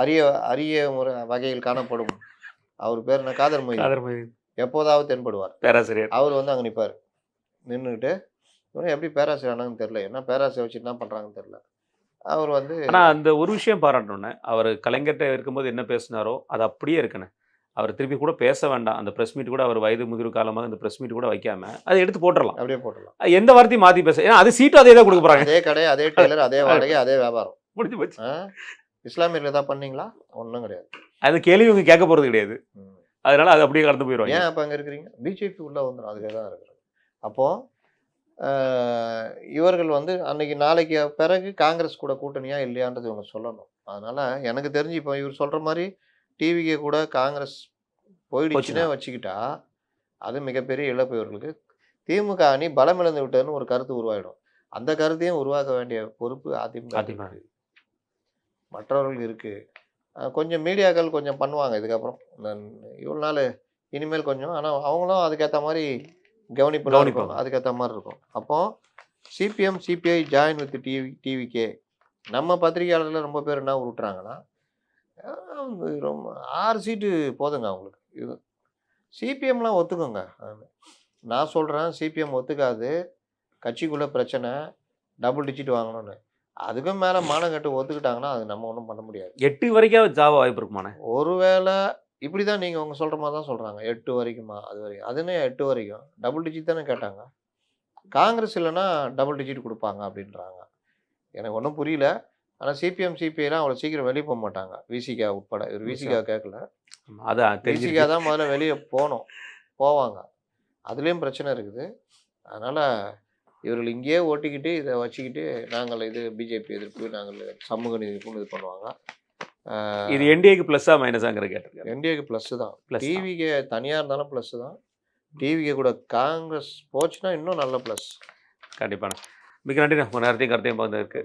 அரிய அரிய முறை வகையில் காணப்படும். அவர் பேர் என்ன? காதர் மொய்தீன். எப்போதாவது தென்படுவார் பேராசிரியர். அவர் வந்து அங்கே நிற்பார். நின்றுக்கிட்டு இவனும் எப்படி பேராசிரியர் ஆனாங்கன்னு தெரியல, என்ன பேராசிரியர் வச்சு என்ன பண்ணுறாங்கன்னு தெரியல. அவர் வந்து ஆனால் அந்த ஒரு விஷயம் பாராட்டணுண்ணே, அவர் கலைஞர்கிட்ட இருக்கும்போது என்ன பேசினாரோ அது அப்படியே இருக்குண்ணே. அவர் திருப்பி கூட பேச வேண்டாம். அந்த ப்ரெஸ் மீட் கூட அவர் வயது முதிர்வு காலமாக அந்த ப்ரெஸ் மீட் கூட வைக்காம அதை எடுத்து போட்டுடலாம். அப்படியே போட்டலாம். எந்த வார்த்தையும் மாற்றி பேச, ஏன்னா அது சீட்டும் அதே தான் கொடுக்க போகிறாங்க. அதே கடை, அதே டெய்லர், அதே வாடகை, அதே வியாபாரம். முடிஞ்சு போச்சு. இஸ்லாமியர்கள் ஏதாவது பண்ணீங்களா? ஒன்றும் கிடையாது. அது கேள்வி இவங்க கேட்க போகிறது கிடையாது. அதனால அது அப்படியே கடந்து போயிடுவாங்க. ஏன் அப்போ அங்கே இருக்கிறீங்க? பிஜேபி உள்ளே வந்துடும், அதுக்காக தான் இருக்கிறது. அப்போது இவர்கள் வந்து அன்னைக்கு நாளைக்கு பிறகு காங்கிரஸ் கூட கூட்டணியா இல்லையான்றது இவங்க சொல்லணும். அதனால எனக்கு தெரிஞ்சு இப்போ இவர் சொல்ற மாதிரி டிவிக்கு கூட காங்கிரஸ் போயிடுச்சுன்னே வச்சுக்கிட்டா அது மிகப்பெரிய இழப்பு இவர்களுக்கு. திமுக அணி பலமிழந்து விட்டதுன்னு ஒரு கருத்து உருவாயிடும். அந்த கருத்தையும் உருவாக்க வேண்டிய பொறுப்பு அதிமுக மற்றவர்களுக்கு இருக்கு. கொஞ்சம் மீடியாக்கள் கொஞ்சம் பண்ணுவாங்க இதுக்கப்புறம். இவ்வளோ நாள் இனிமேல் கொஞ்சம், ஆனால் அவங்களும் அதுக்கேற்ற மாதிரி கவனிப்பு அதுக்கேற்ற மாதிரி இருக்கும். அப்போ CPM CBI join with TVK. நம்ம பத்திரிகையாளர்கள் ரொம்ப பேர் என்ன உருட்டுறாங்கன்னா, ரொம்ப 6 சீட்டு போதுங்க அவங்களுக்கு. இது சிபிஎம்லாம் ஒத்துக்கோங்க. நான் சொல்கிறேன் சிபிஎம் ஒத்துக்காது, கட்சிக்குள்ளே பிரச்சனை, டபுள் டிஜிட் வாங்கணும்னு. அதுக்கும் மேலே மானம் கட்டு ஒத்துக்கிட்டாங்கன்னா அது நம்ம ஒன்றும் பண்ண முடியாது. 8 வரைக்கும் ஜாவ வாய்ப்பு இருக்குமாண்ணே? ஒருவேளை இப்படி தான் நீங்கள் உங்கள் சொல்கிற மாதிரி தான் சொல்கிறாங்க. 8 வரைக்குமா? அது வரைக்கும் அதுன்னு 8 வரைக்கும் டபுள் டிஜிட் தானே கேட்டாங்க. காங்கிரஸ் இல்லைன்னா டபுள் டிஜிட் கொடுப்பாங்க அப்படின்றாங்க. எனக்கு ஒன்றும் புரியல. ஆனால் சிபிஎம் சிபிஐலாம் அவ்வளோ சீக்கிரம் வெளியே போக மாட்டாங்க, விசிகா உட்பட. இவர் விசிகா கேட்கல, அதான் விசிகா தான் முதல்ல வெளியே போவாங்க. அதுலேயும் பிரச்சனை இருக்குது. அதனால் இவர்கள் இங்கேயே ஓட்டிக்கிட்டு இதை வச்சுக்கிட்டு நாங்கள் இது பிஜேபி எதிர்ப்பு, நாங்கள் சமூக நீதிப்புன்னு இது பண்ணுவாங்க. இது என்டிஏக்கு ப்ளஸ்ஸா மைனஸாங்கிற கேட்டிருக்கேன். என்டிஏக்கு ப்ளஸ் தான். டிவிக்கு தனியாக இருந்தாலும் ப்ளஸ் தான். டிவிக்கு கூட காங்கிரஸ் போச்சுன்னா இன்னும் நல்ல ப்ளஸ். கண்டிப்பாண்ணா. மிக நன்றி. உங்கள் நேரத்தையும் கருத்தையும் பகிர்ந்ததற்கு.